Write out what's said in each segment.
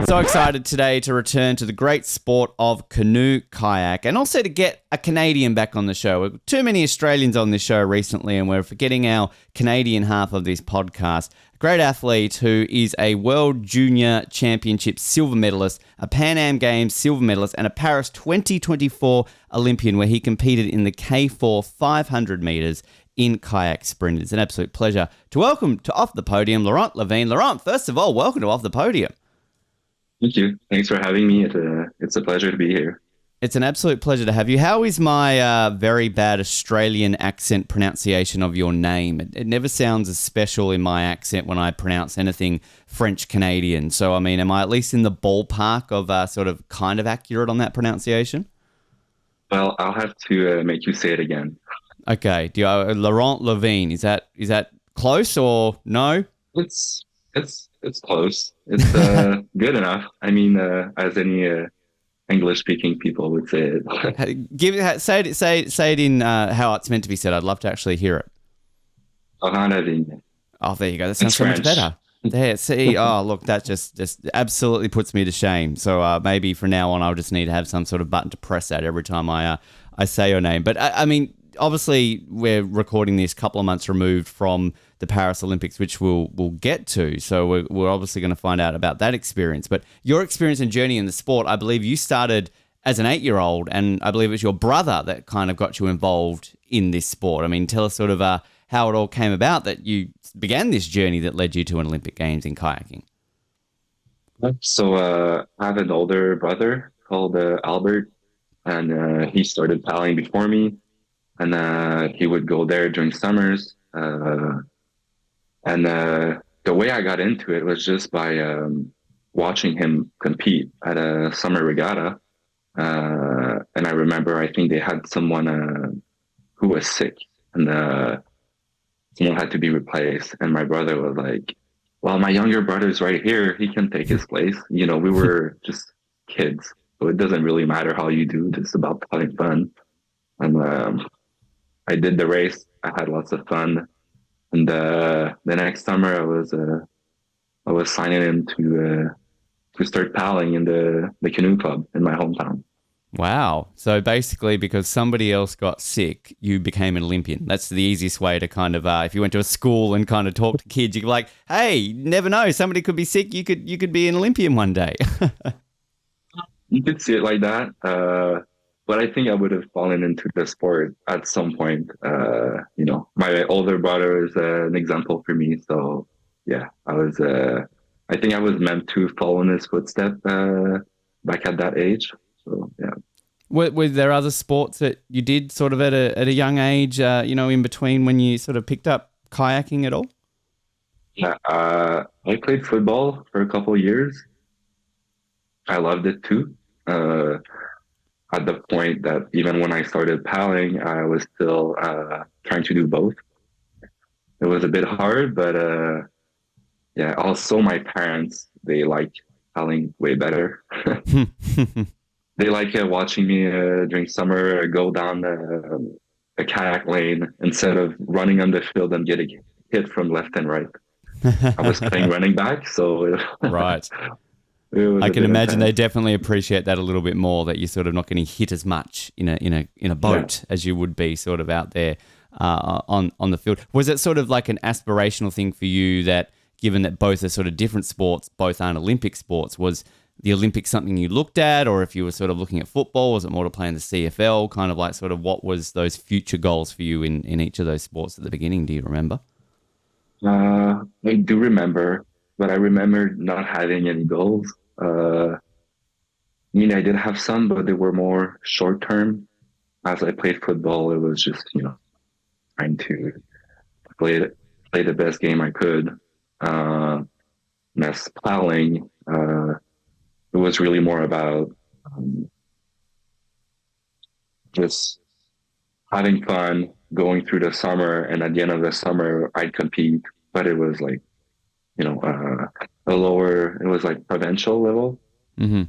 So excited today to return to the great sport of canoe kayak and also to get a Canadian back on the show. Too many Australians on this show recently and we're forgetting our Canadian half of this podcast. A great athlete who is a World Junior Championship silver medalist, a Pan Am Games silver medalist and a Paris 2024 Olympian where he competed in the K4 500 metres in kayak sprint. It's an absolute pleasure to welcome to Off the Podium, Laurent Lavigne. Laurent, first of all, welcome to Off the Podium. Thank you. Thanks for having me. It's a pleasure to be here. It's an absolute pleasure to have you. How is my very bad Australian accent pronunciation of your name? It never sounds as special in my accent when I pronounce anything French-Canadian. So, I mean, am I at least in the ballpark of sort of kind of accurate on that pronunciation? Well, I'll have to make you say it again. Okay. Laurent Lavigne, is that close or no? It's close. It's good enough. I mean, as any English-speaking people would say it. Say it in how it's meant to be said. I'd love to actually hear it. Laurent Lavigne. Oh, there you go. That sounds so much better. There, see, oh, look, that just absolutely puts me to shame. So maybe from now on, I'll just need to have some sort of button to press at every time I say your name. But I mean, obviously, we're recording this a couple of months removed from the Paris Olympics, which we'll get to. So we're obviously going to find out about that experience. But your experience and journey in the sport, I believe you started as an 8-year-old, and I believe it was your brother that kind of got you involved in this sport. I mean, tell us sort of how it all came about that you began this journey that led you to an Olympic Games in kayaking. So I have an older brother called Albert, and he started paddling before me. And he would go there during summers. And the way I got into it was just by watching him compete at a summer regatta. And I remember, I think they had someone who was sick and someone had to be replaced. And my brother was like, well, my younger brother's right here. He can take his place. You know, we were just kids. So it doesn't really matter how you do, just about having fun. And I did the race. I had lots of fun. And the next summer, I was signing in to start paddling in the canoe club in my hometown. Wow. So basically, because somebody else got sick, you became an Olympian. That's the easiest way to kind of, if you went to a school and kind of talk to kids, you could be like, hey, you never know, somebody could be sick. You could be an Olympian one day. You could see it like that. But I think I would have fallen into the sport at some point. You know, my older brother is an example for me. So yeah, I think I was meant to follow in his footsteps back at that age. So yeah. Were there other sports that you did sort of at a young age, you know, in between when you sort of picked up kayaking at all? Yeah, I played football for a couple of years. I loved it too. At the point that even when I started paddling, I was still trying to do both. It was a bit hard, but yeah, also my parents, they like paddling way better. They like watching me during summer go down a kayak lane instead of running on the field and getting hit from left and right. I was playing running back, so... Right. I can imagine they definitely appreciate that a little bit more, that you're sort of not getting hit as much in a boat as you would be sort of out there on the field. Was it sort of like an aspirational thing for you that, given that both are sort of different sports, both aren't Olympic sports, was the Olympics something you looked at, or if you were sort of looking at football, was it more to play in the CFL? Kind of like sort of what was those future goals for you in each of those sports at the beginning? Do you remember? I do remember, but I remember not having any goals. I mean, I did have some, but they were more short term. As I played football, it was just, you know, trying to play the best game I could. As paddling, it was really more about just having fun, going through the summer, and at the end of the summer, I'd compete. But it was like, you know, it was like provincial level. Mm-hmm.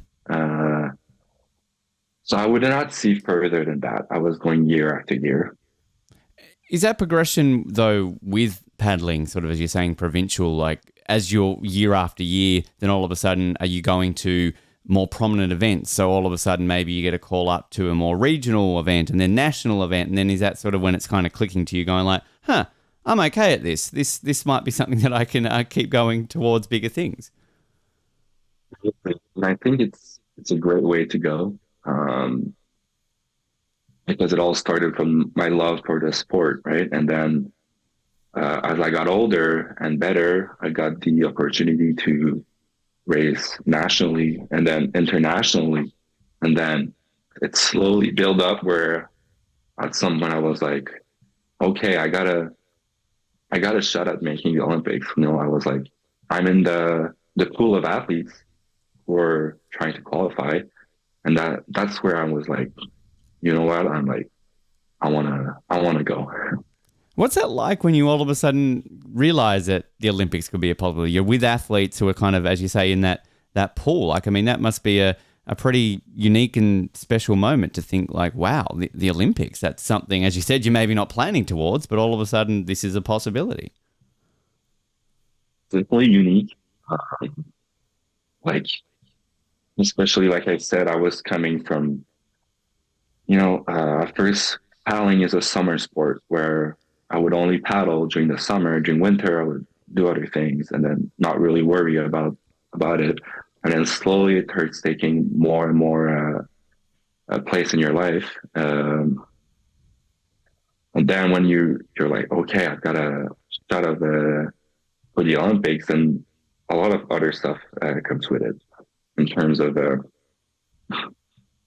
So I would not see further than that. I was going year after year. Is that progression, though, with paddling, sort of as you're saying, provincial, like as you're year after year, then all of a sudden, are you going to more prominent events? So all of a sudden, maybe you get a call up to a more regional event and then national event. And then is that sort of when it's kind of clicking to you going like, I'm okay at this. This might be something that I can keep going towards bigger things. And I think it's a great way to go, because it all started from my love for the sport, right? And then as I got older and better, I got the opportunity to race nationally and then internationally, and then it slowly built up where at some point I was like, okay, I got a shot at making the Olympics. I was like, I'm in the pool of athletes who are trying to qualify, and that's where I was like, you know what? I'm like, I wanna go. What's that like when you all of a sudden realize that the Olympics could be a possibility? You're with athletes who are kind of, as you say, in that pool. Like, I mean, that must be a pretty unique and special moment to think like, wow, the Olympics, that's something, as you said, you're maybe not planning towards, but all of a sudden this is a possibility. Definitely unique. Like, especially like I said, I was coming from, first paddling is a summer sport where I would only paddle during the summer. During winter, I would do other things and then not really worry about it. And then slowly it starts taking more and more a place in your life. And then when you're like, okay, I've got a shot of for the Olympics, and a lot of other stuff comes with it in terms of the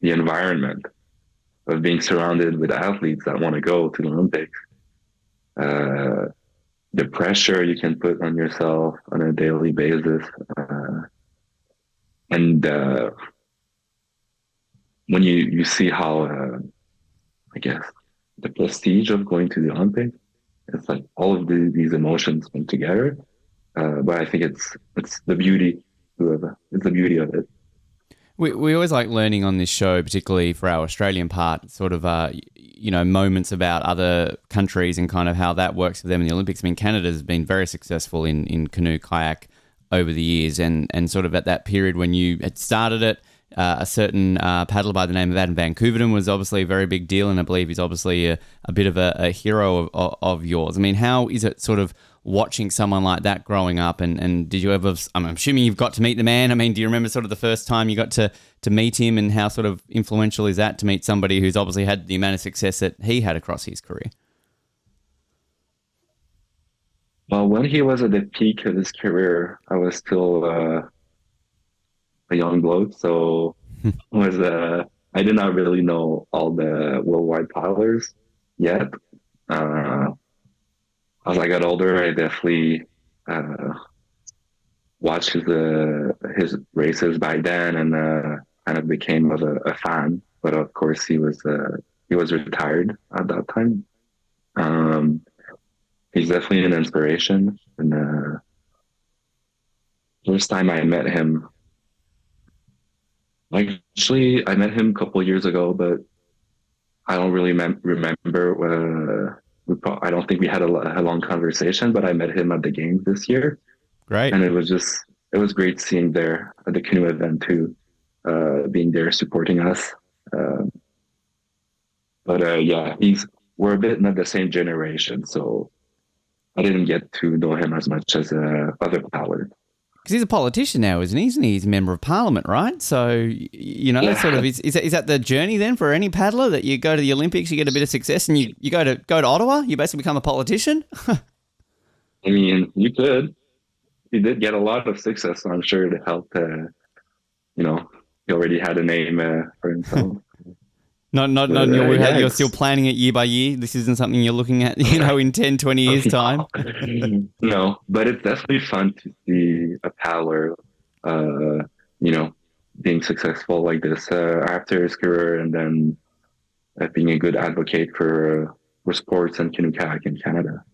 environment of being surrounded with athletes that want to go to the Olympics. The pressure you can put on yourself on a daily basis. And when you see how, I guess, the prestige of going to the Olympics, it's like all of these emotions come together. But I think it's the beauty of it. We always like learning on this show, particularly for our Australian part, sort of, moments about other countries and kind of how that works for them in the Olympics. I mean, Canada's been very successful in canoe kayak over the years, and sort of at that period when you had started it, a certain paddler by the name of Adam Van Koeverden was obviously a very big deal, and I believe he's obviously a bit of a hero of yours. I mean, how is it sort of watching someone like that growing up, and did you ever, I'm assuming you've got to meet the man. I mean, do you remember sort of the first time you got to meet him, and how sort of influential is that to meet somebody who's obviously had the amount of success that he had across his career? Well, when he was at the peak of his career, I was still a young bloke, so I did not really know all the worldwide paddlers yet. As I got older, I definitely watched his races back then, and kind of became a fan. But of course, he was retired at that time. He's definitely an inspiration. And first time I met him, actually, I met him a couple of years ago, but I don't really remember. I don't think we had a long conversation, but I met him at the games this year. Right. And it was great seeing there at the canoe event too, being there supporting us. But yeah, we're a bit not the same generation, so I didn't get to know him as much as other paddlers. Because he's a politician now, isn't he? He's a member of parliament, right? So, Yeah. sort of, is that the journey then for any paddler, that you go to the Olympics, you get a bit of success, and you go to Ottawa, you basically become a politician? I mean, you could. He did get a lot of success, so I'm sure it helped. He already had a name for himself. You're still planning it year by year. This isn't something you're looking at, in 10, 20 years' time. No, but it's definitely fun to see a paddler, being successful like this after his career, and then being a good advocate for sports and canoe kayak in Canada.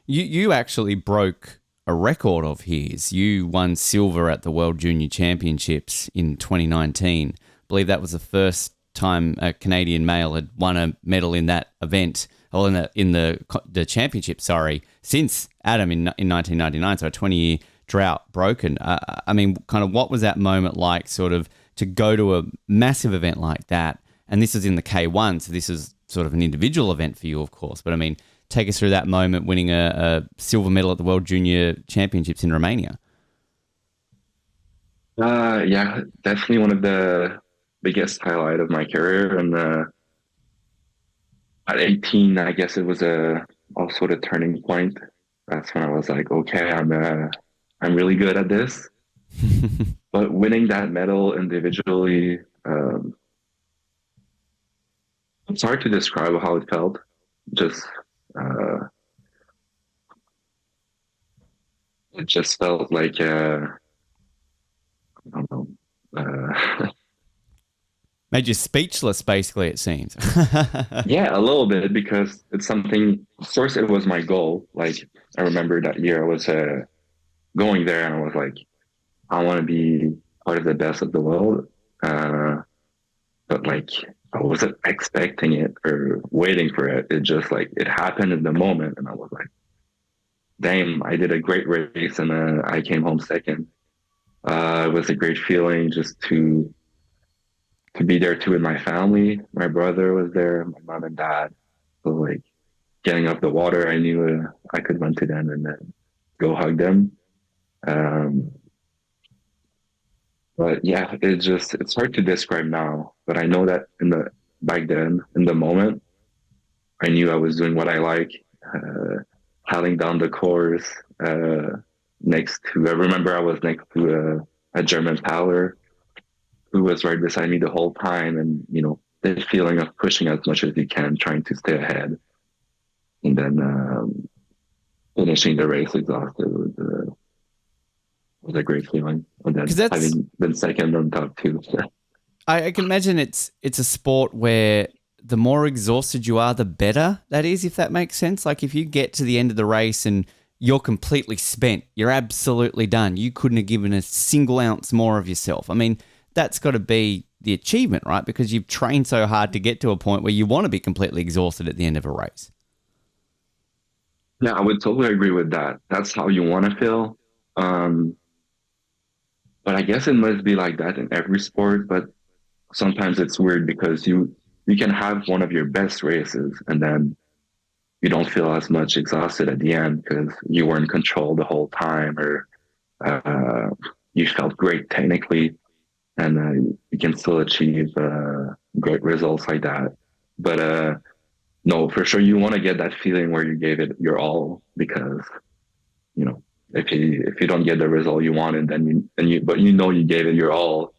You actually broke a record of his. You won silver at the World Junior Championships in 2019. I believe that was the first time a Canadian male had won a medal in that event, or in the championship, sorry, since Adam in 1999, so a 20-year drought broken. I mean, kind of what was that moment like, sort of, to go to a massive event like that? And this is in the K1, so this is sort of an individual event for you, of course. But I mean, take us through that moment, winning a silver medal at the World Junior Championships in Romania. Yeah, definitely one of the biggest highlight of my career. And at 18, I guess it was also the turning point. That's when I was like, okay, I'm really good at this. But winning that medal individually, it's hard to describe how it felt. Just it just felt like I don't know. Made you speechless, basically, it seems. Yeah, a little bit, because it's something. Of course, it was my goal. Like, I remember that year I was going there, and I was like, I want to be part of the best of the world. But like, I wasn't expecting it or waiting for it. It just like it happened in the moment, and I was like, damn, I did a great race, and I came home second. It was a great feeling just to be there too with my family. My brother was there, my mom and dad. So like, getting up the water, I knew I could run to them and then go hug them. Um, but yeah, it's hard to describe now. But I know that back then, in the moment, I knew I was doing what I like, paddling down the course. I remember I was next to a German paddler who was right beside me the whole time, and the feeling of pushing as much as you can, trying to stay ahead, and then finishing the race exhausted was a great feeling. And then having been second on top too. I can imagine it's a sport where the more exhausted you are, the better that is, if that makes sense. Like, if you get to the end of the race and you're completely spent, you're absolutely done, you couldn't have given a single ounce more of yourself. I mean, that's got to be the achievement, right? Because you've trained so hard to get to a point where you want to be completely exhausted at the end of a race. Yeah, I would totally agree with that. That's how you want to feel. But I guess it must be like that in every sport. But sometimes it's weird, because you can have one of your best races, and then you don't feel as much exhausted at the end because you were in control the whole time, or you felt great technically, and you can still achieve great results like that. But no, for sure, you want to get that feeling where you gave it your all, because if you don't get the result you wanted, but you gave it your all,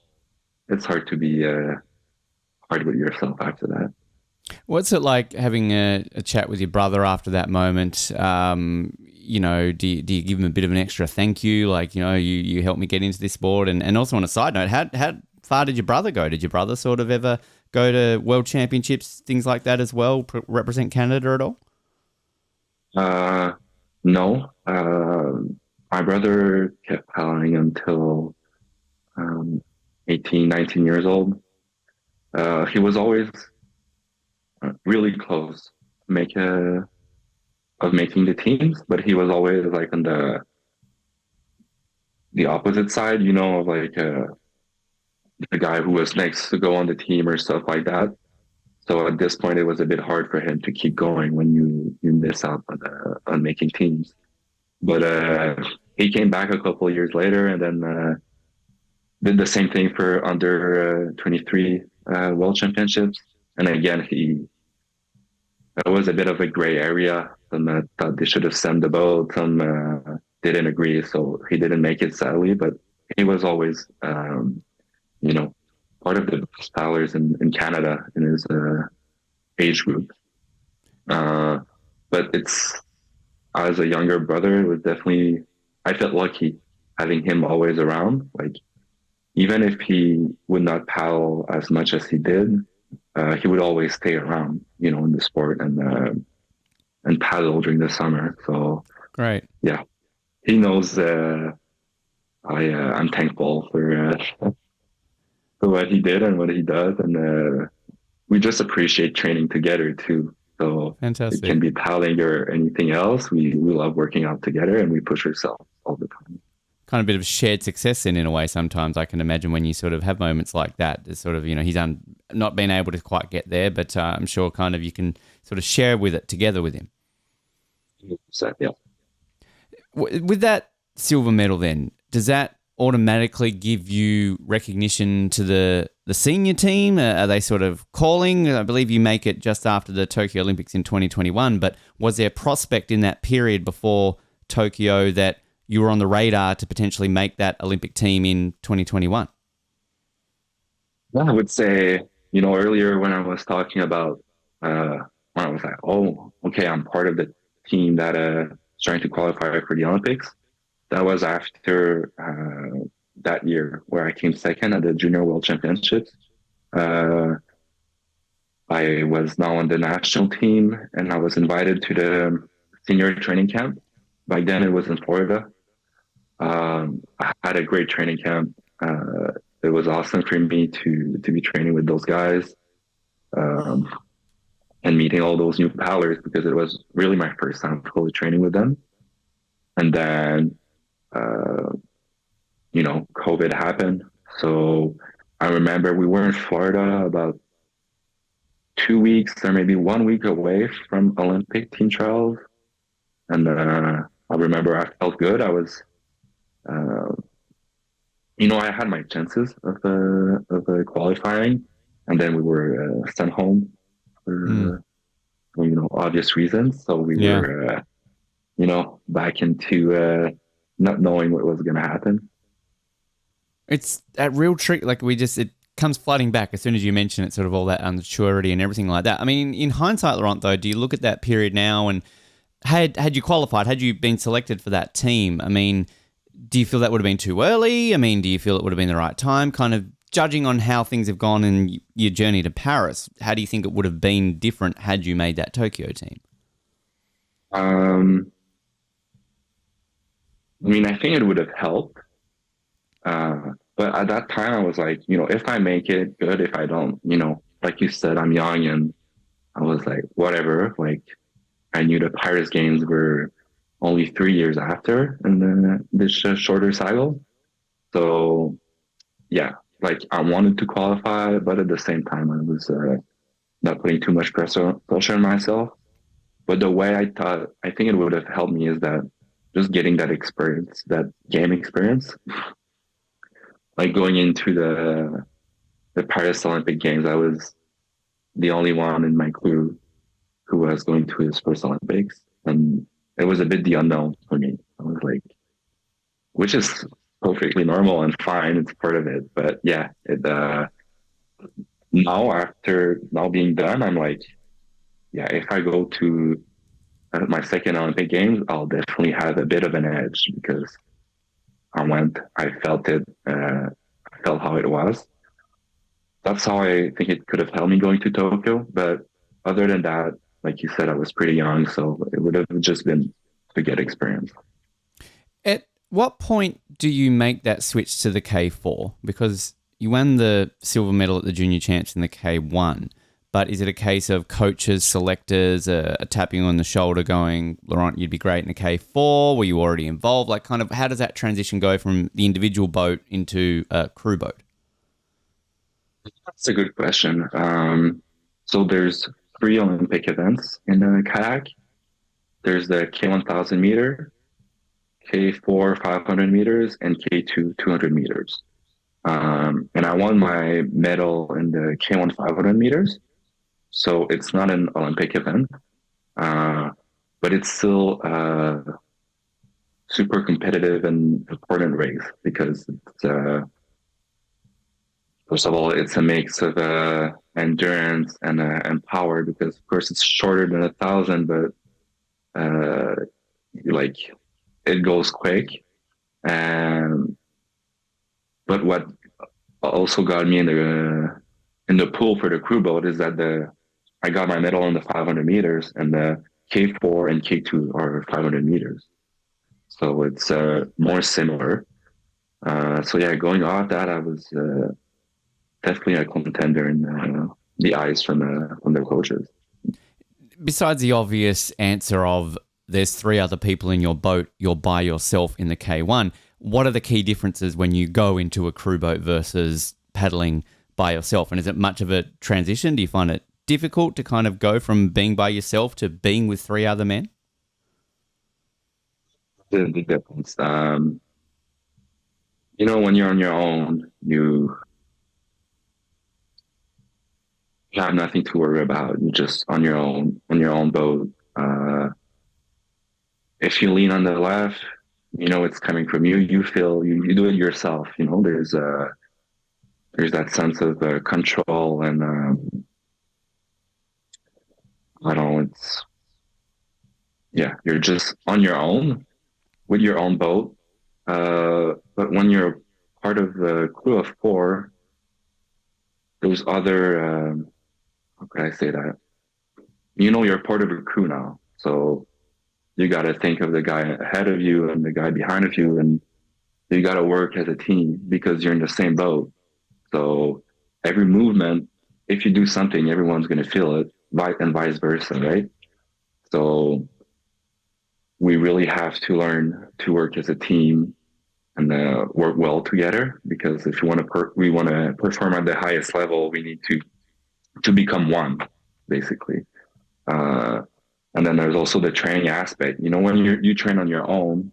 it's hard to be hard with yourself after that. What's it like having a chat with your brother after that moment? Do you give him a bit of an extra thank you? Like, you helped me get into this sport. And also, on a side note, how far did your brother go? Did your brother sort of ever go to world championships, things like that as well, represent Canada at all? No. My brother kept paddling until 18, 19 years old. He was always really close of making the teams, but he was always like on the opposite side, of like the guy who was next to go on the team or stuff like that. So at this point, it was a bit hard for him to keep going when you miss out on making teams. But he came back a couple of years later, and then did the same thing for under 23 World Championships. And again, it was a bit of a gray area. Some thought they should have sent the boat. Some didn't agree, so he didn't make it, sadly. But he was always, part of the best paddlers in Canada in his age group. But as a younger brother, it was definitely, I felt lucky having him always around. Like, even if he would not paddle as much as he did, he would always stay around, in the sport, and paddle during the summer. So great. Yeah, he knows I'm thankful for what he did and what he does, and we just appreciate training together too. So it Fantastic. can be paddling or anything else. We love working out together and we push ourselves all the time. Kind of a bit of shared success in a way sometimes. I can imagine when you sort of have moments like that. It's sort of, he's not been able to quite get there, but I'm sure kind of you can sort of share with it together with him. So, yeah. With that silver medal then, does that automatically give you recognition to the senior team? Are they sort of calling? I believe you make it just after the Tokyo Olympics in 2021, but was there a prospect in that period before Tokyo that you were on the radar to potentially make that Olympic team in 2021? Yeah, I would say, earlier when I was talking about, when I was like, oh, okay, I'm part of the team that is trying to qualify for the Olympics. That was after that year where I came second at the Junior World Championships. Uh, I was now on the national team and I was invited to the senior training camp. Back then it was in Florida. I had a great training camp. It was awesome for me to be training with those guys and meeting all those new paddlers because it was really my first time fully training with them. And then, COVID happened. So I remember we were in Florida about 2 weeks or maybe 1 week away from Olympic team trials. And I remember I felt good. I was, I had my chances of qualifying, and then we were sent home for obvious reasons. So we Yeah. were back into not knowing what was going to happen. It's that real trick. Like it comes flooding back as soon as you mention it, sort of all that unmaturity and everything like that. I mean, in hindsight, Laurent, though, do you look at that period now and had you qualified, had you been selected for that team, I mean, do you feel that would have been too early? I mean, do you feel it would have been the right time? Kind of judging on how things have gone in your journey to Paris, how do you think it would have been different had you made that Tokyo team? I think it would have helped. But at that time, I was like, if I make it, good. If I don't, like you said, I'm young and I was like, whatever. Like, I knew the Paris Games were only 3 years after and then this shorter cycle. So, yeah, like I wanted to qualify, but at the same time, I was not putting too much pressure on myself. But the way I think it would have helped me is that just getting that experience, that game experience, like going into the Paris Olympic Games, I was the only one in my crew who was going to his first Olympics, and it was a bit the unknown for me. I was like, which is perfectly normal and fine; it's part of it. But yeah, now after now being done, I'm like, yeah, if I go to my second Olympic Games, I'll definitely have a bit of an edge because I felt it, I felt how it was. That's how I think it could have helped me going to Tokyo. But other than that, like you said, I was pretty young, so it would have just been to get experience. At what point do you make that switch to the K4? Because you won the silver medal at the junior champs in the K1, but is it a case of coaches, selectors tapping you on the shoulder going, Laurent, you'd be great in the K4? Were you already involved? Like kind of how does that transition go from the individual boat into a crew boat? That's a good question. So there's 3 Olympic events in the kayak. There's the K1000 meter, K4 500 meters, and K2 200 meters. And I won my medal in the K1 500 meters. So it's not an Olympic event, but it's still a super competitive and important race because it's, first of all, it's a mix of endurance and power because, of course, it's shorter than 1,000, but like it goes quick. And but what also got me in the pool for the crew boat is that I got my medal in the 500 meters, and the K4 and K2 are 500 meters, so it's more similar. So yeah, going off that, I was definitely a contender the eyes from their coaches. Besides the obvious answer of there's three other people in your boat, you're by yourself in the K1, what are the key differences when you go into a crew boat versus paddling by yourself? And is it much of a transition? Do you find it difficult to kind of go from being by yourself to being with three other men? The difference. When you're on your own, you have nothing to worry about. You're just on your own boat. If you lean on the left, it's coming from you. You feel you do it yourself. There's that sense of control, and I don't know. You're just on your own with your own boat. But when you're part of the crew of four, those other how could I say that? You're part of a crew now, so you got to think of the guy ahead of you and the guy behind of you, and you got to work as a team because you're in the same boat. So every movement, if you do something, everyone's going to feel it, and vice versa, right? So we really have to learn to work as a team and work well together, because if we want to perform at the highest level, we need to become one, basically. And then there's also the training aspect. When you train on your own,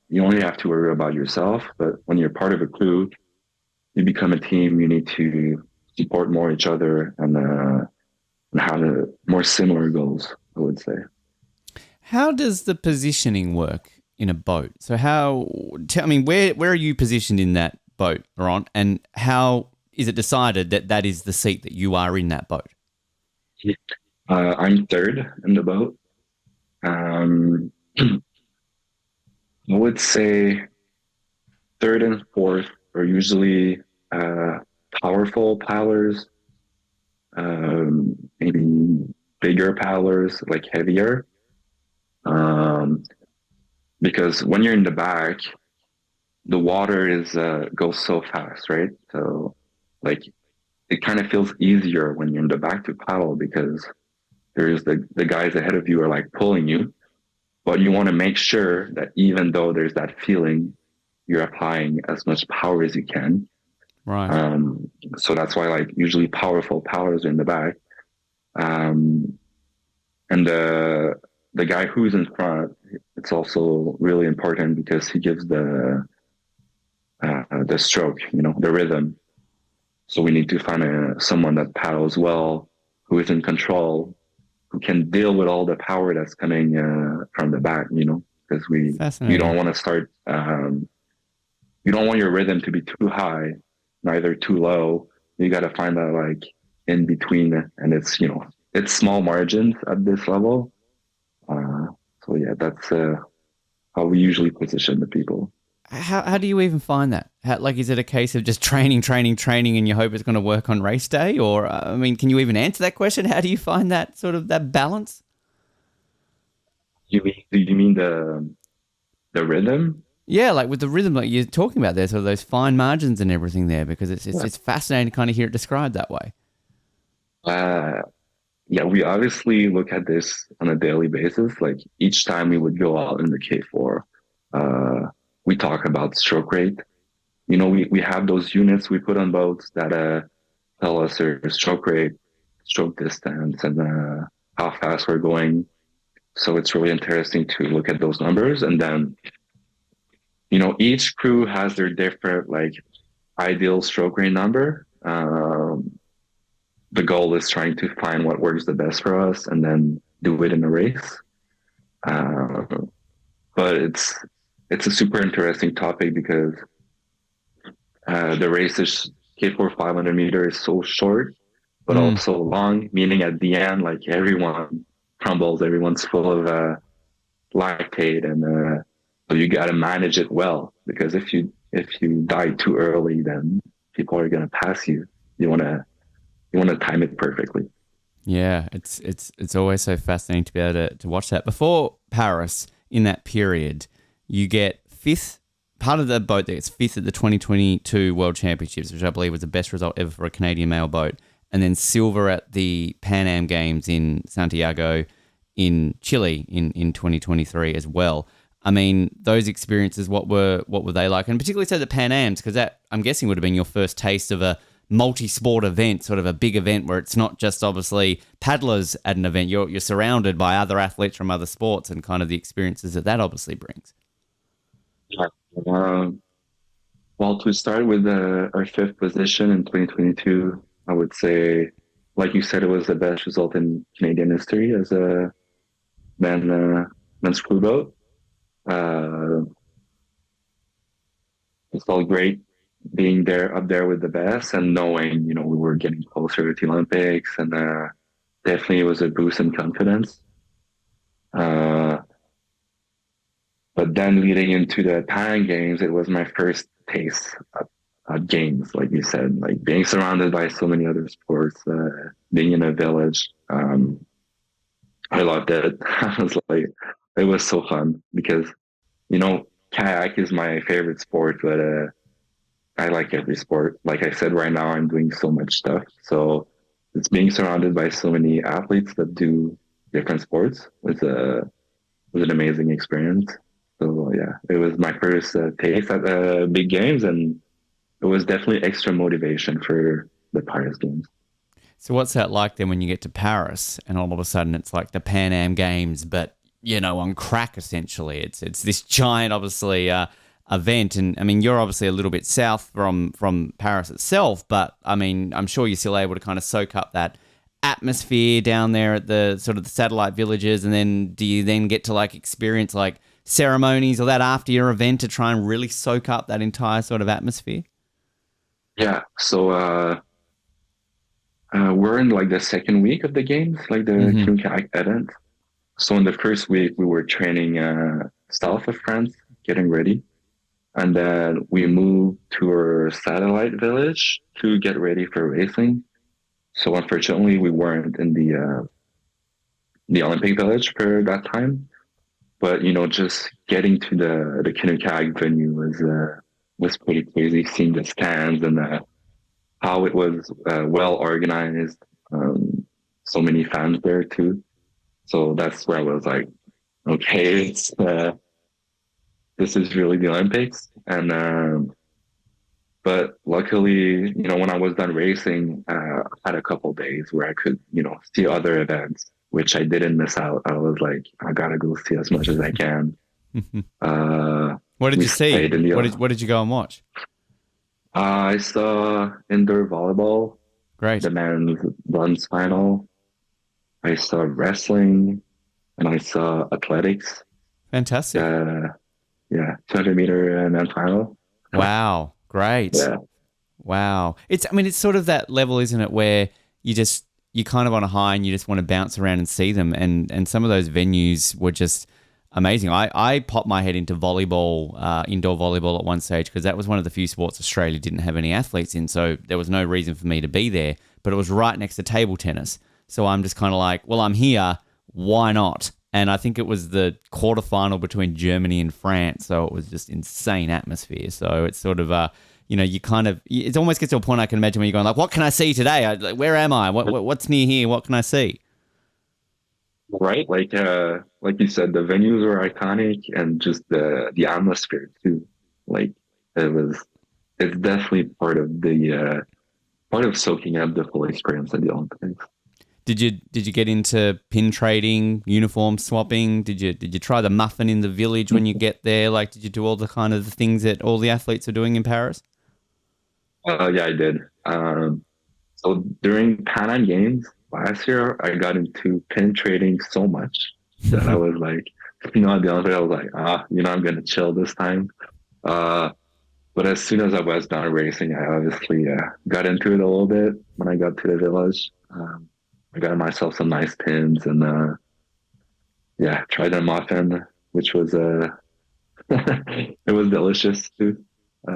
you only have to worry about yourself. But when you're part of a crew, you become a team. You need to support more each other and have more similar goals, I would say. How does the positioning work in a boat? So where are you positioned in that boat, Laurent? And how is it decided that is the seat that you are in that boat? I'm third in the boat. I would say third and fourth are usually powerful paddlers, maybe bigger paddlers, like heavier. Because when you're in the back, the water goes so fast, right? So like it kind of feels easier when you're in the back to paddle, because there's the guys ahead of you are like pulling you, but you want to make sure that even though there's that feeling, you're applying as much power as you can. Right. So that's why like usually powerful paddlers are in the back. And the guy who's in front, it's also really important because he gives the stroke, the rhythm. So we need to find someone that paddles well, who is in control, who can deal with all the power that's coming from the back, because you don't want to start, you don't want your rhythm to be too high, neither too low. You got to find that like in between, and it's small margins at this level. So yeah, that's how we usually position the people. How do you even find that? Is it a case of just training, and you hope it's going to work on race day? Or, can you even answer that question? How do you find that sort of that balance? Do you mean the rhythm? Yeah, like with the rhythm, like you're talking about there, so those fine margins and everything there, because it's fascinating to kind of hear it described that way. Yeah, we obviously look at this on a daily basis. Like each time we would go out in the K4, we talk about stroke rate. We have those units we put on boats that tell us their stroke rate, stroke distance, and how fast we're going. So it's really interesting to look at those numbers. And then, each crew has their different like ideal stroke rate number. The goal is trying to find what works the best for us and then do it in a race. But it's a super interesting topic because the race is K4 500 meters is so short, but also long, meaning at the end, like everyone crumbles, everyone's full of lactate, and so you got to manage it well, because if you die too early, then people are going to pass you. You want to time it perfectly. Yeah, it's always so fascinating to be able to watch that. Before Paris, in that period, you get fifth, part of the boat that gets fifth at the 2022 World Championships, which I believe was the best result ever for a Canadian male boat. and then silver at the Pan Am Games in Santiago in Chile in 2023 as well. I mean, those experiences, what were they like? And particularly so the Pan Ams, because that, I'm guessing, would have been your first taste of a multi-sport event, sort of a big event where it's not just obviously paddlers at an event. You're surrounded by other athletes from other sports and kind of the experiences that obviously brings. Yeah. Well, to start with our fifth position in 2022, I would say, like you said, it was the best result in Canadian history as a men's crew boat. It felt great being there up there with the best and knowing, we were getting closer to the Olympics, and definitely it was a boost in confidence. But then leading into the Pan Games, it was my first taste of games, like you said, like being surrounded by so many other sports, being in a village. I loved it. I was like, it was so fun because, kayak is my favorite sport, but I like every sport. Like I said, right now I'm doing so much stuff. So it's being surrounded by so many athletes that do different sports was an amazing experience. So yeah, it was my first taste at big games, and it was definitely extra motivation for the Paris Games. So what's that like then when you get to Paris and all of a sudden it's like the Pan Am Games, but on crack essentially? It's this giant, obviously, event, and I mean you're obviously a little bit south from Paris itself, but I mean I'm sure you're still able to kind of soak up that atmosphere down there at the sort of the satellite villages, and then do you then get to like experience like ceremonies or that after your event to try and really soak up that entire sort of atmosphere? Yeah. So we're in like the second week of the games, like the Canoe Kayak event. So in the first week, we were training south of France, getting ready. And then we moved to our satellite village to get ready for racing. So unfortunately, we weren't in the Olympic Village for that time. But just getting to the Canoe Kayak venue was pretty crazy. Seeing the stands and how it was well organized. So many fans there too. So that's where I was like, okay, this is really the Olympics. And but luckily, when I was done racing, I had a couple days where I could, see other events, which I didn't miss out. I was like, I gotta go see as much as I can. What did you see? What did you go and watch? I saw indoor volleyball. Great. The men's bronze final. I saw wrestling, and I saw athletics. Fantastic. 200-meter men's final. Wow. Great. Yeah. Wow. It's sort of that level, isn't it, where you kind of on a high and you just want to bounce around and see them. And some of those venues were just amazing. I popped my head into volleyball, indoor volleyball at one stage, because that was one of the few sports Australia didn't have any athletes in. So there was no reason for me to be there, but it was right next to table tennis. So I'm just kind of like, well, I'm here. Why not? And I think it was the quarterfinal between Germany and France. So it was just insane atmosphere. So it's sort of, it almost gets to a point I can imagine where you're going like, what can I see today? Where am I? What's near here? What can I see? Right. Like you said, the venues were iconic, and just the atmosphere too. Like it's definitely part of soaking up the full experience of the Olympics. Did you get into pin trading, uniform swapping? Did you try the muffin in the village when you get there? Like, did you do all the kind of things that all the athletes are doing in Paris? Yeah, I did. So during Pan Am Games last year, I got into pin trading so much that I was like, at the Olympics, I was like, I'm gonna chill this time. But as soon as I was done racing, I obviously got into it a little bit when I got to the village. I got myself some nice pins and tried a muffin, which was it was delicious too.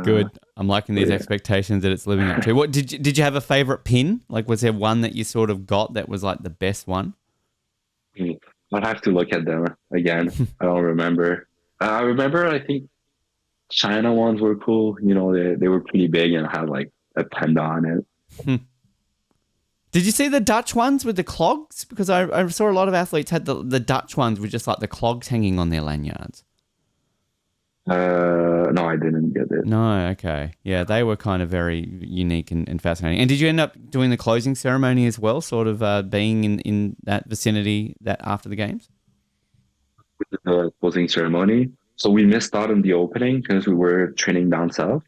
Good. I'm liking these expectations that it's living up to. What did you have a favorite pin? Like, was there one that you sort of got that was like the best one? I'd have to look at them again. I don't remember. I remember, I think China ones were cool. They were pretty big and had like a panda on it. Did you see the Dutch ones with the clogs? Because I saw a lot of athletes had the Dutch ones with just like the clogs hanging on their lanyards. No, I didn't get it. No, okay. Yeah, they were kind of very unique and fascinating. And did you end up doing the closing ceremony as well, sort of being in that vicinity that after the games? With the closing ceremony. So we missed out on the opening because we were training down south.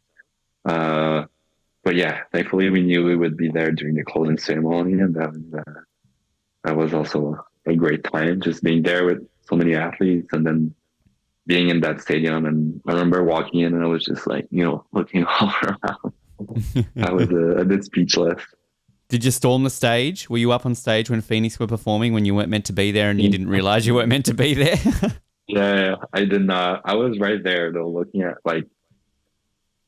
Uh, but yeah, thankfully we knew we would be there during the closing ceremony, and that was also a great time, just being there with so many athletes, and then being in that stadium. And I remember walking in, and I was just like, looking all around. I was a bit speechless. Did you storm the stage? Were you up on stage when Phoenix were performing when you weren't meant to be there and you didn't realize you weren't meant to be there? Yeah, I did not. I was right there though, looking at like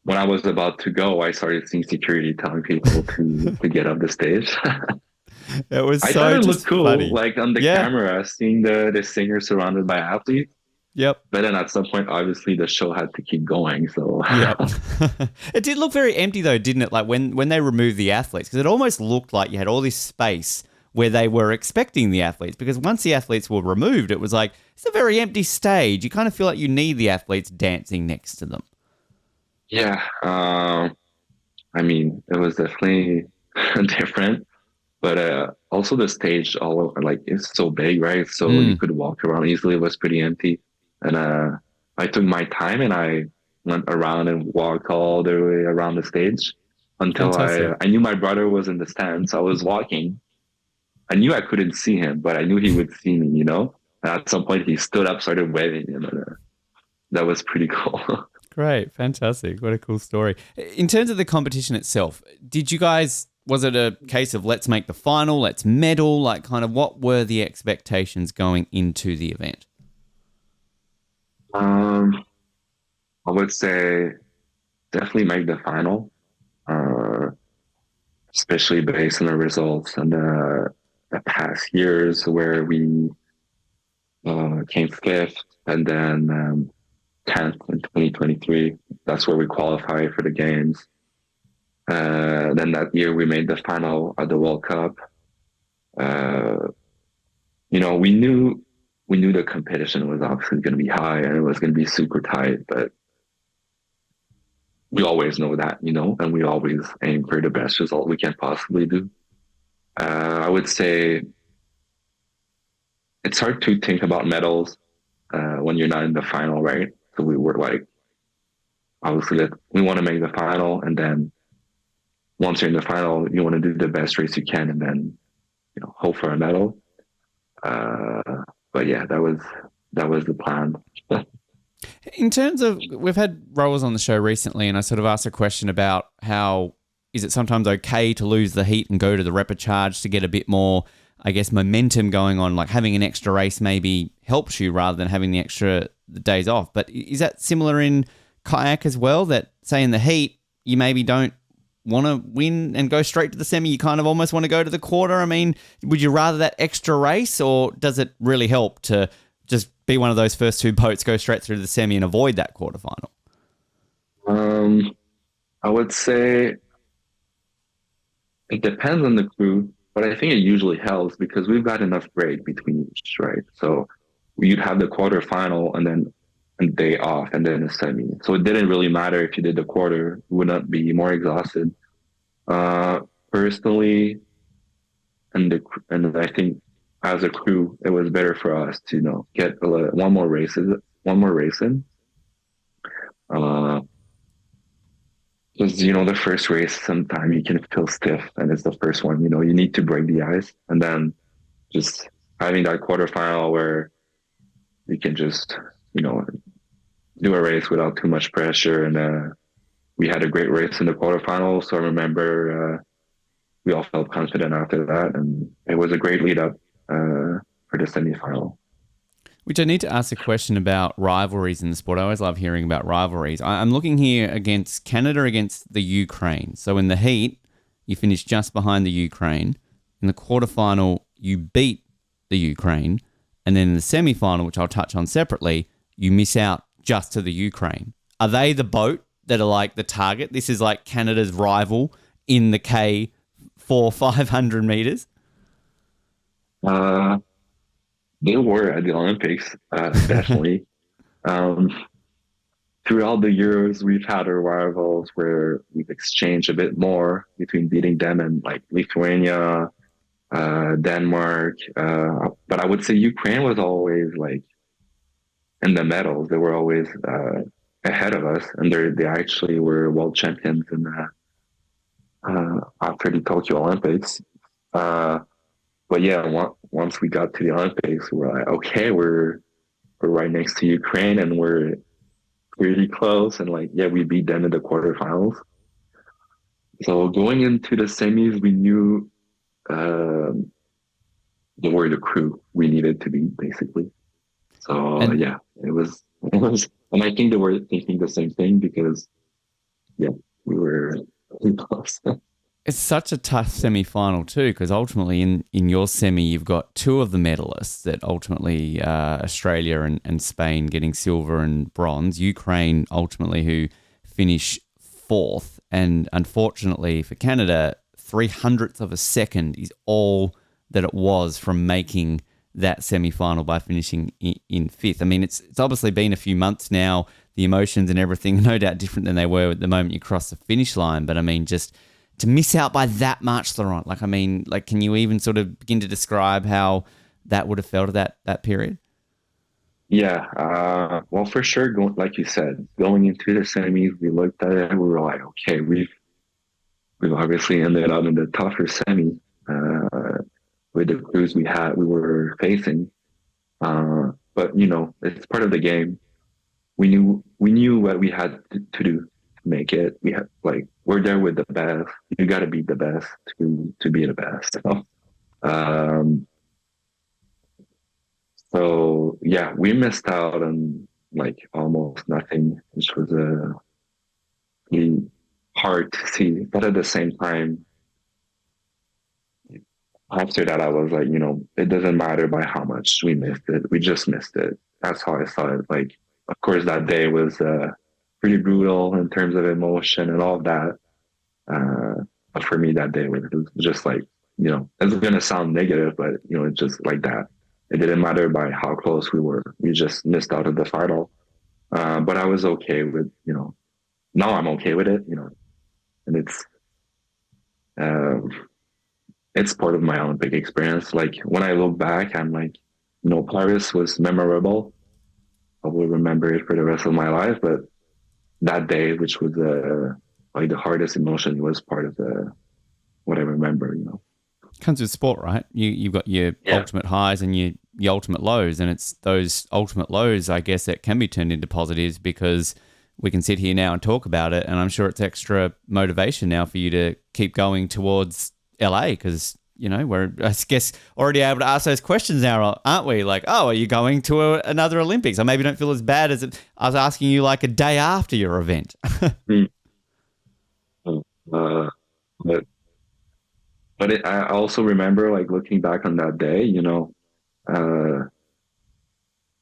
when I was about to go, I started seeing security telling people to get up the stage. It was I so thought it just looked cool, funny. like on the camera, seeing the singer surrounded by athletes. Yep. But then at some point, obviously, the show had to keep going. So yep. It did look very empty though, didn't it? Like when they removed the athletes, because it almost looked like you had all this space where they were expecting the athletes. Because once the athletes were removed, it was like it's a very empty stage. You kind of feel like you need the athletes dancing next to them. Yeah. I mean, it was definitely different. But also the stage, all like it's so big, right? So you could walk around easily. It was pretty empty. And I took my time and I went around and walked all the way around the stage until I knew my brother was in the stands. I was walking. I knew I couldn't see him, but I knew he would see me, And at some point he stood up, started waving, and that was pretty cool. Great. Fantastic. What a cool story. In terms of the competition itself, was it a case of let's make the final, let's medal, like kind of what were the expectations going into the event? I would say definitely make the final, especially based on the results and the past years where we came fifth and then 10th in 2023. That's where we qualified for the games. Then that year we made the final at the World Cup. We knew the competition was obviously going to be high and it was going to be super tight, but we always know that, and we always aim for the best result we can possibly do. I would say it's hard to think about medals when you're not in the final, right? So we were like, obviously, we want to make the final, and then once you're in the final, you want to do the best race you can, and then hope for a medal. But yeah, that was the plan. In terms of, we've had rowers on the show recently, and I sort of asked a question about how is it sometimes okay to lose the heat and go to the repechage to get a bit more, I guess, momentum going on, like having an extra race maybe helps you rather than having the extra days off. But is that similar in kayak as well, that say in the heat, you maybe don't want to win and go straight to the semi, you kind of almost want to go to the quarter? I mean, would you rather that extra race, or does it really help to just be one of those first two boats, go straight through to the semi and avoid that quarterfinal? I would say it depends on the crew, but I think it usually helps because we've got enough break between each, right? So you'd have the quarterfinal and then a day off and then a semi. So it didn't really matter if you did the quarter, you would not be more exhausted. Personally, and I think as a crew, it was better for us to get one more race in. Because the first race, sometimes you can feel stiff, and it's the first one. You need to break the ice, and then just having that quarterfinal where you can just do a race without too much pressure. And we had a great race in the quarterfinal, so I remember we all felt confident after that, and it was a great lead up for the semifinal. Which I need to ask a question about rivalries in the sport. I always love hearing about rivalries. I'm looking here against Canada against the Ukraine. So in the heat, you finished just behind the Ukraine. In the quarterfinal, you beat the Ukraine. And then in the semifinal, which I'll touch on separately, you miss out just to the Ukraine. Are they the boat that are like the target? This is like Canada's rival in the K 500 meters? Uh, they were at the Olympics, definitely. Um, Throughout the years, we've had our rivals where we've exchanged a bit more between beating them and like Lithuania, Denmark. But I would say Ukraine was always like in the medals. They were always ahead of us, and they actually were world champions in after the Tokyo Olympics. Uh, but yeah, once we got to the Olympics, we were like, okay, we're right next to Ukraine, and we're pretty close. And like, yeah, we beat them in the quarterfinals. So going into the semis, we knew they were the crew we needed to beat, basically. So And yeah, it was, and I think they were thinking the same thing because yeah, we were pretty close. it's such a tough semi-final too, because ultimately in your semi, you've got two of the medalists that ultimately Australia and Spain getting silver and bronze. Ukraine ultimately who finish fourth. And unfortunately for Canada, 300th of a second is all that it was from making that semi-final by finishing in fifth. I mean, it's obviously been a few months now. The emotions and everything are no doubt different than they were at the moment you cross the finish line. But I mean, just to miss out by that much, Laurent, like, I mean, like, can you even sort of begin to describe how that would have felt at that period? Yeah, well, for sure, like you said, going into the semis, we looked at it and we were like, okay, we've obviously ended up in the tougher semi with the crews we were facing. But you know, it's part of the game. We knew what we had to do to make it. We had like we're there with the best. You got to beat the best to be the best. Um, so yeah, we missed out on like almost nothing, which was really hard to see. But at the same time, after that, I was like, you know, it doesn't matter by how much we missed it. We just missed it. That's how I saw it. Like, of course, that day was pretty brutal in terms of emotion and all of that. But for me, that day was just like, you know, it's going to sound negative, but, you know, it's just like that. It didn't matter by how close we were. We just missed out of the final. But I was okay with, you know, now I'm okay with it, you know, and uh, it's part of my Olympic experience. Like when I look back, I'm like, you know, Paris was memorable. I will remember it for the rest of my life. But that day, which was like the hardest emotion, was part of what I remember. You know, Comes with sport, right? You've got your ultimate highs and your ultimate lows, and it's those ultimate lows, I guess, that can be turned into positives because we can sit here now and talk about it, and I'm sure it's extra motivation now for you to keep going towards LA because, you know, we're, I guess, already able to ask those questions now, aren't we? Like, oh, are you going to another Olympics? Or maybe don't feel as bad as I was asking you like a day after your event. uh, but I also remember like looking back on that day. You know, uh,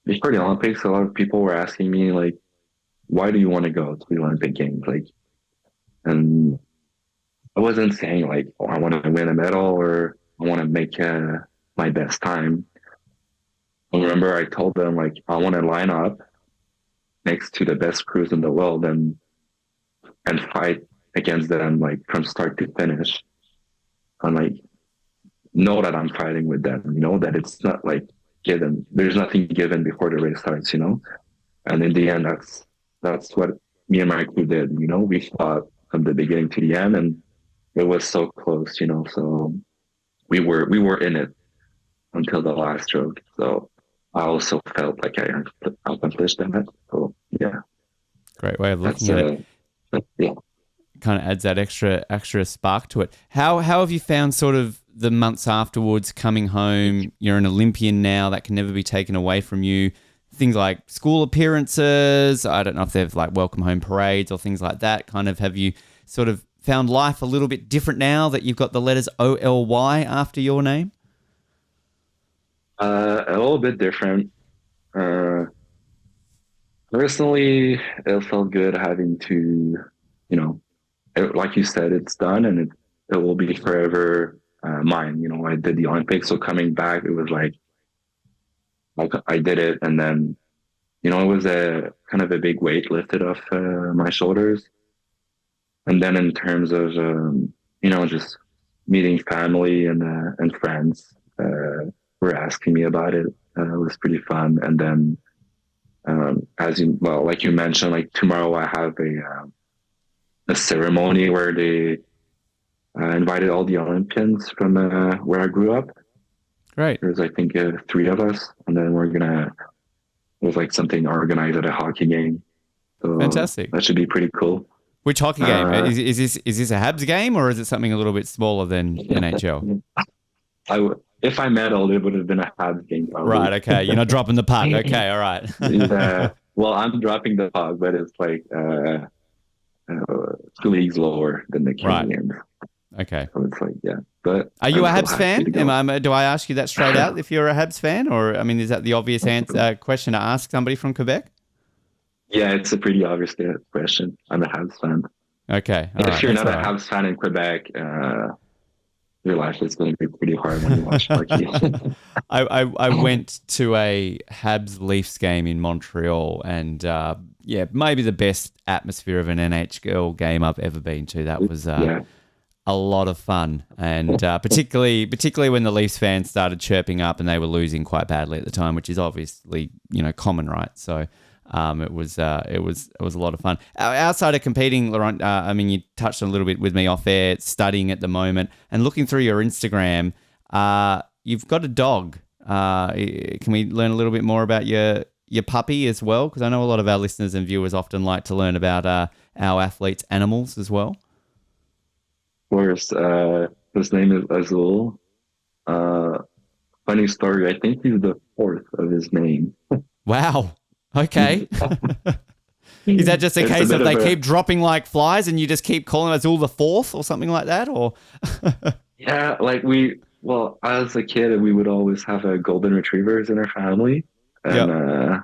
before the Olympics, a lot of people were asking me like, "Why do you want to go to the Olympic Games?" Like, and I wasn't saying like, "Oh, I want to win a medal" or "I want to make my best time." I remember I told them like, "I want to line up next to the best crews in the world and fight against them like from start to finish, and like know that I'm fighting with them. You know that it's not like given. There's nothing given before the race starts. You know, and in the end, that's what me and my crew did. You know, we fought from the beginning to the end, and it was so close. You know, so we were in it until the last stroke. So I also felt like I accomplished that. So yeah, Great way of that's looking at it. yeah. Kind of adds that extra spark to it. How have you found sort of the months afterwards coming home? You're an Olympian now, that can never be taken away from you. Things like school appearances, I don't know if they've like welcome home parades or things like that. Kind of have you sort of found life a little bit different now that you've got the letters OLY after your name? A little bit different. Uh, Personally, it felt good having to, you know, like you said, it's done and it will be forever mine. You know, I did the Olympics, so coming back, it was like I did it, and then you know, it was a kind of a big weight lifted off my shoulders. And then in terms of you know, just meeting family and friends were asking me about it. It was pretty fun. And then as you well, like you mentioned, like tomorrow I have a ceremony where they invited all the Olympians from where I grew up. Great. There's I think 3 of us, and then it was like something organized at a hockey game. So Fantastic. that should be pretty cool. Which hockey game? Is this a Habs game, or is it something a little bit smaller than NHL? If I medaled, it would have been a Habs game. Probably. Right. Okay. You're not dropping the puck. Okay. All right. Well, I'm dropping the puck, but it's like 2 leagues lower than the Canadians. Right. Okay. So it's like, yeah. But are you a Habs fan? Do I ask you that straight out if you're a Habs fan? Or, I mean, is that the obvious question to ask somebody from Quebec? Yeah, it's a pretty obvious question. I'm a Habs fan. Okay. If you're not a Habs fan in Quebec, your life is going to be pretty hard when you watch hockey. I went to a Habs Leafs game in Montreal, and maybe the best atmosphere of an NHL game I've ever been to. That was a lot of fun, and particularly when the Leafs fans started chirping up and they were losing quite badly at the time, which is obviously common, right? So. It was a lot of fun. Outside of competing, Laurent, I mean, you touched on a little bit with me off air, studying at the moment, and looking through your Instagram, you've got a dog. Can we learn a little bit more about your puppy as well? Because I know a lot of our listeners and viewers often like to learn about our athletes' animals as well. Of course, his name is Azul. Funny story, I think he's the 4th of his name. Wow. Okay. Is that just a case of they keep dropping like flies and you just keep calling Azul the 4th or something like that? Or yeah, like as a kid, we would always have golden retrievers in our family. And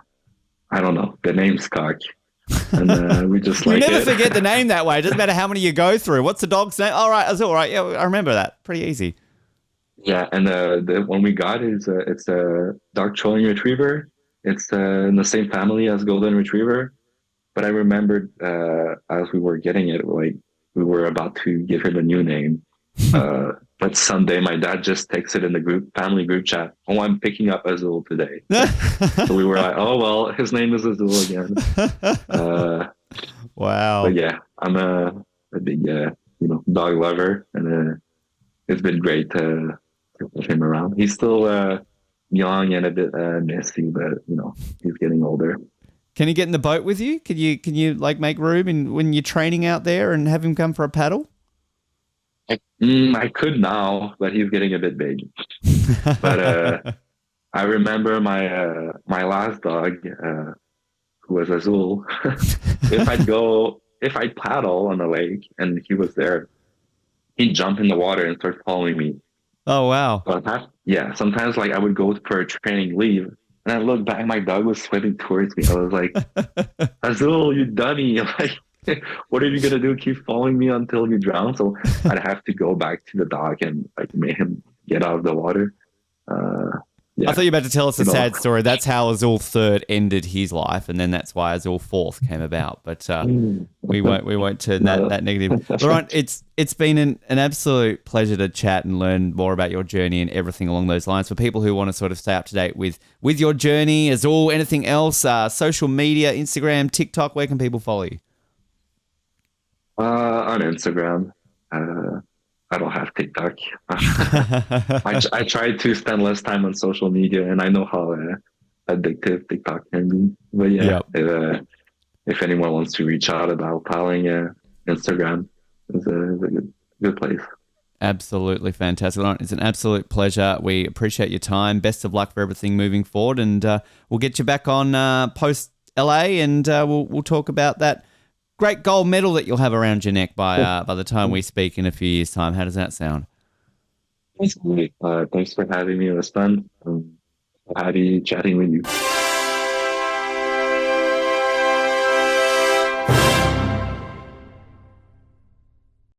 I don't know, the name stuck. And we just you never forget the name that way. It doesn't matter how many you go through. What's the dog's name? All right, Azul, right. Yeah, I remember that. Pretty easy. Yeah, and the one we got it's a dark trolling retriever. It's in the same family as golden retriever, but I remembered as we were getting it, like we were about to give him a new name. But someday my dad just texted in the family group chat, "Oh, I'm picking up Azul today." So we were like, "Oh well, his name is Azul again." Wow. But yeah, I'm a big dog lover, and it's been great to put him around. He's still young and a bit messy, but he's getting older. Can he get in the boat with you? Can you like make room when you're training out there and have him come for a paddle? I could now, but he's getting a bit big. But I remember my last dog, who was Azul. if I'd paddle on the lake and he was there, he'd jump in the water and start following me. Oh wow! Sometimes like I would go for a training leave, and I look back, my dog was swimming towards me. I was like, "Azul, you dummy! Like, what are you gonna do? Keep following me until you drown?" So I'd have to go back to the dog and like make him get out of the water. I thought you were about to tell us a sad story. That's how Azul 3rd ended his life, and then that's why Azul 4th came about. But we won't turn that negative. Laurent, it's been an absolute pleasure to chat and learn more about your journey and everything along those lines. For people who want to sort of stay up to date with your journey, Azul, anything else, social media, Instagram, TikTok, where can people follow you? On Instagram. I don't have TikTok. I try to spend less time on social media, and I know how addictive TikTok can be. But yeah, if anyone wants to reach out about paddling, Instagram is a good place. Absolutely fantastic, Laurent. It's an absolute pleasure. We appreciate your time. Best of luck for everything moving forward, and we'll get you back on post LA, and we'll talk about that great gold medal that you'll have around your neck by the time we speak in a few years' time. How does that sound? Thanks for having me. It was fun. Happy chatting with you.